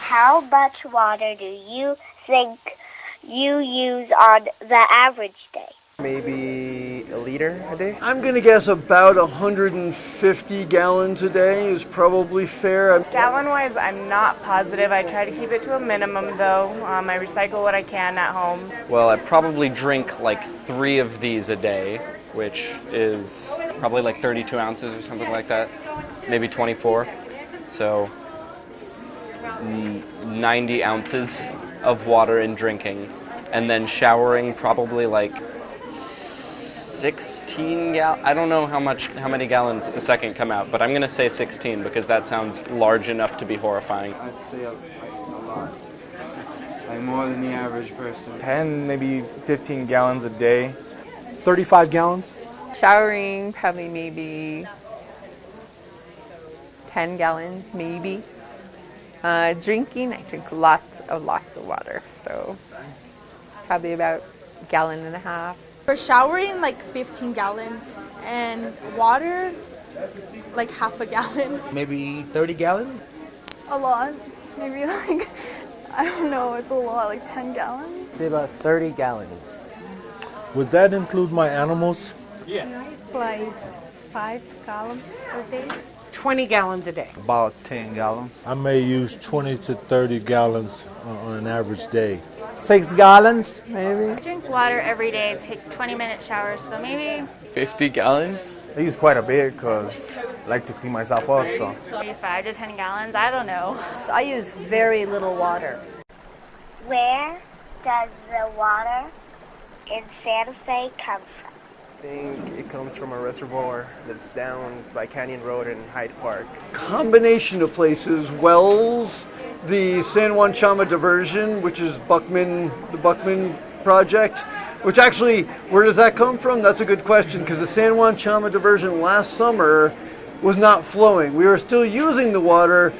How much water do you think you use on the average day? Maybe a liter a day? I'm going to guess about 150 gallons a day is probably fair. Gallon-wise, I'm not positive. I try to keep it to a minimum, though. I recycle what I can at home. Well, I probably drink like 3 of these a day, which is probably like 32 ounces or something like that, maybe 24. So 90 ounces of water in drinking, and then showering probably like 16 gallons. I don't know how many gallons a second come out, but I'm going to say 16 because that sounds large enough to be horrifying. I'd say a lot. Like more than the average person. 10, maybe 15 gallons a day. 35 gallons. Showering, probably maybe 10 gallons, maybe. Drinking, I drink lots of water, so probably about a gallon and a half. For showering, like 15 gallons, and water, like half a gallon. Maybe 30 gallons? A lot. Maybe like, I don't know, it's a lot, like 10 gallons. Say about 30 gallons. Would that include my animals? Yeah. Like 5 gallons a day. 20 gallons a day. About 10 gallons. I may use 20 to 30 gallons on an average day. 6 gallons, maybe. I drink water every day, take 20-minute showers, so maybe 50 gallons? I use quite a bit because I like to clean myself up, so. maybe 5 to 10 gallons, I don't know. So I use very little water. Where does the water in Santa Fe come from? I think it comes from a reservoir that's down by Canyon Road in Hyde Park. Combination of places, wells, the San Juan Chama diversion, which is the Buckman project, which actually, where does that come from? That's a good question, because the San Juan Chama diversion last summer was not flowing. We were still using the water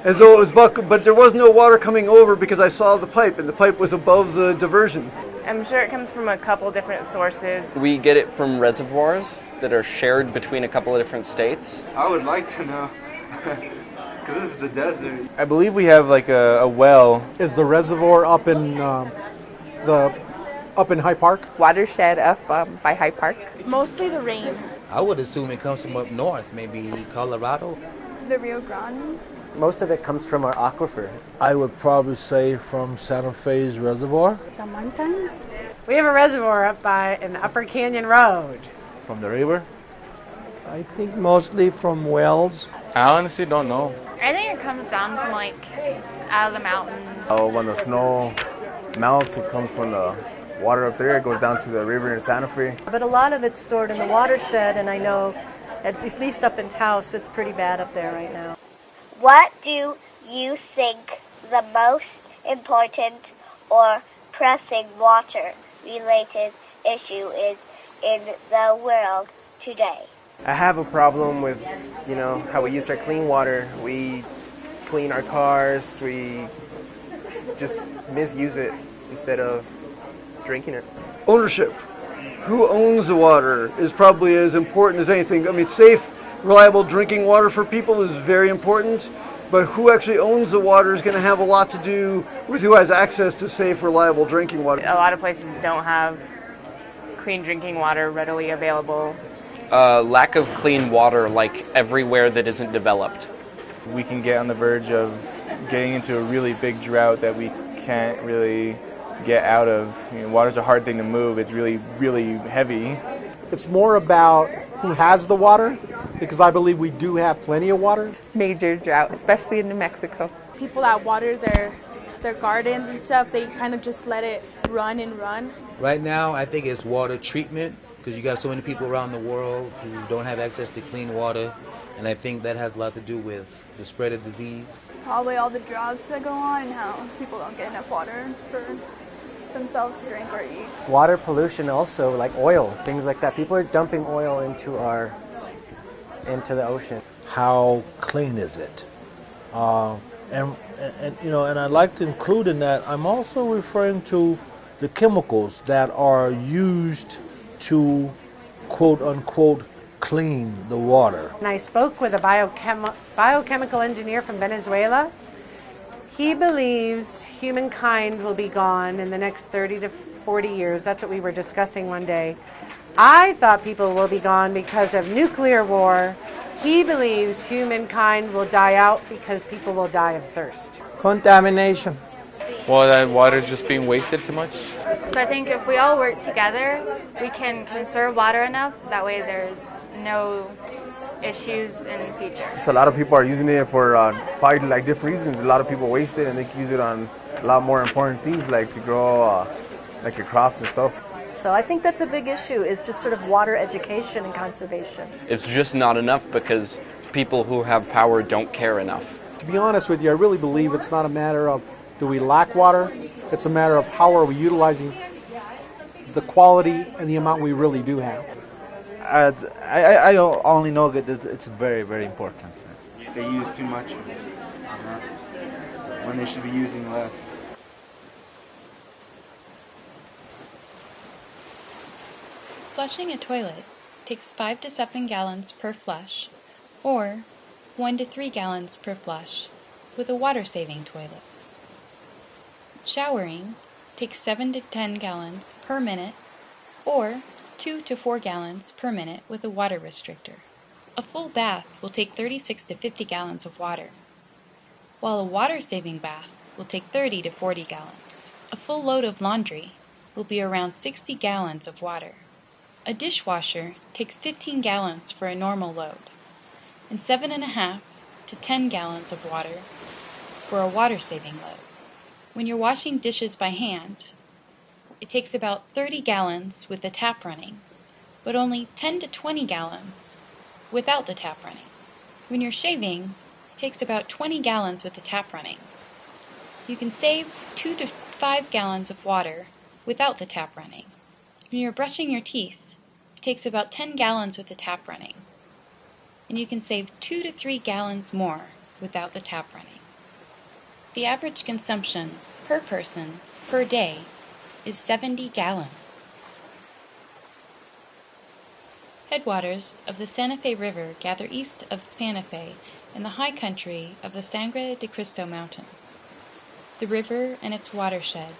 as though it was Buckman, but there was no water coming over because I saw the pipe, and the pipe was above the diversion. I'm sure it comes from a couple different sources. We get it from reservoirs that are shared between a couple of different states. I would like to know, because this is the desert. I believe we have like a well. Is the reservoir up in Hyde Park? Watershed up by Hyde Park. Mostly the rain. I would assume it comes from up north, maybe Colorado. The Rio Grande. Most of it comes from our aquifer. I would probably say from Santa Fe's reservoir. The mountains? We have a reservoir up in Upper Canyon Road. From the river? I think mostly from wells. I honestly don't know. I think it comes down from like out of the mountains. Oh, when the snow melts, it comes from the water up there. It goes down to the river in Santa Fe. But a lot of it's stored in the watershed, and I know, at least up in Taos, it's pretty bad up there right now. What do you think the most important or pressing water-related issue is in the world today? I have a problem with, how we use our clean water. We clean our cars. We just misuse it instead of drinking it. Ownership. Who owns the water is probably as important as anything. I mean, safe, reliable drinking water for people is very important, but who actually owns the water is going to have a lot to do with who has access to safe, reliable drinking water. A lot of places don't have clean drinking water readily available. Lack of clean water, like everywhere that isn't developed. We can get on the verge of getting into a really big drought that we can't really get out of. Water's a hard thing to move. It's really, really heavy. It's more about who has the water, because I believe we do have plenty of water. Major drought, especially in New Mexico. People that water their gardens and stuff, they kind of just let it run and run. Right now, I think it's water treatment, because you got so many people around the world who don't have access to clean water, and I think that has a lot to do with the spread of disease. Probably all the droughts that go on and how people don't get enough water for themselves to drink or eat. Water pollution also, like oil, things like that. People are dumping oil into the ocean. How clean is it? And I'd like to include in that, I'm also referring to the chemicals that are used to, quote unquote, clean the water. And I spoke with a biochemical engineer from Venezuela. He believes humankind will be gone in the next 30 to 40 years. That's what we were discussing one day. I thought people will be gone because of nuclear war. He believes humankind will die out because people will die of thirst. Contamination. Well, that water's just being wasted too much. So I think if we all work together, we can conserve water enough. That way there's no issues in the future. So a lot of people are using it for probably like different reasons. A lot of people waste it and they can use it on a lot more important things like to grow like your crops and stuff. So I think that's a big issue, is just sort of water education and conservation. It's just not enough because people who have power don't care enough. To be honest with you, I really believe it's not a matter of do we lack water, it's a matter of how are we utilizing the quality and the amount we really do have. I only know that it's very, very important. They use too much when they should be using less. Flushing a toilet takes 5 to 7 gallons per flush, or 1 to 3 gallons per flush with a water-saving toilet. Showering takes 7 to 10 gallons per minute, or 2 to 4 gallons per minute with a water restrictor. A full bath will take 36 to 50 gallons of water, while a water-saving bath will take 30 to 40 gallons. A full load of laundry will be around 60 gallons of water. A dishwasher takes 15 gallons for a normal load, and 7.5 to 10 gallons of water for a water-saving load. When you're washing dishes by hand, it takes about 30 gallons with the tap running, but only 10 to 20 gallons without the tap running. When you're shaving, it takes about 20 gallons with the tap running. You can save 2 to 5 gallons of water without the tap running. When you're brushing your teeth, it takes about 10 gallons with the tap running, and you can save 2 to 3 gallons more without the tap running. The average consumption per person per day is 70 gallons. Headwaters of the Santa Fe River gather east of Santa Fe in the high country of the Sangre de Cristo Mountains. The river and its watershed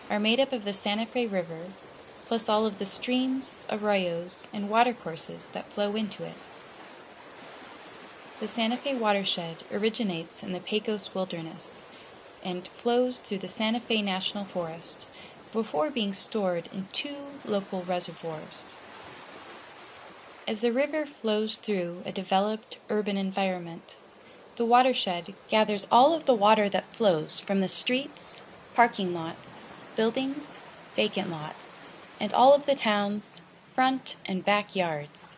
are made up of the Santa Fe River, plus all of the streams, arroyos, and watercourses that flow into it. The Santa Fe watershed originates in the Pecos Wilderness and flows through the Santa Fe National Forest before being stored in 2 local reservoirs. As the river flows through a developed urban environment, the watershed gathers all of the water that flows from the streets, parking lots, buildings, vacant lots, and all of the town's front and backyards.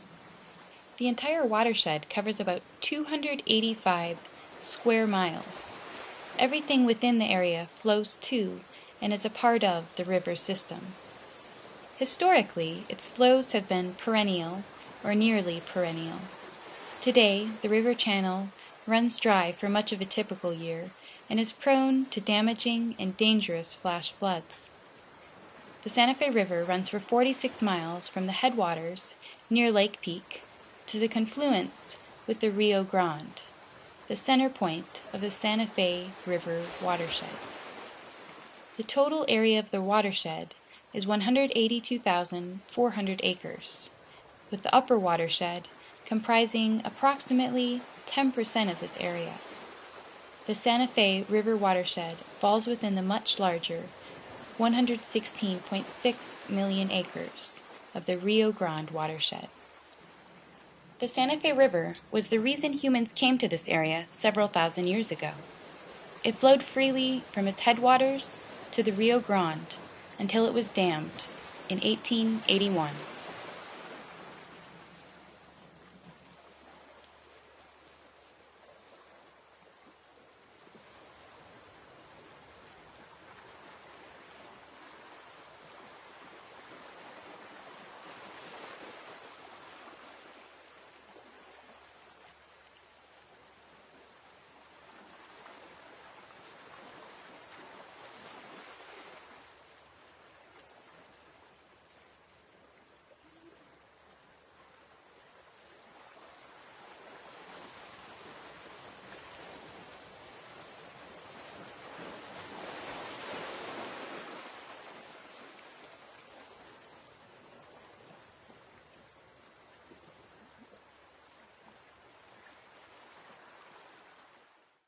The entire watershed covers about 285 square miles. Everything within the area flows to and is a part of the river system. Historically, its flows have been perennial or nearly perennial. Today, the river channel runs dry for much of a typical year and is prone to damaging and dangerous flash floods. The Santa Fe River runs for 46 miles from the headwaters near Lake Peak to the confluence with the Rio Grande, the center point of the Santa Fe River watershed. The total area of the watershed is 182,400 acres, with the upper watershed comprising approximately 10% of this area. The Santa Fe River watershed falls within the much larger 116.6 million acres of the Rio Grande watershed. The Santa Fe River was the reason humans came to this area several thousand years ago. It flowed freely from its headwaters to the Rio Grande until it was dammed in 1881.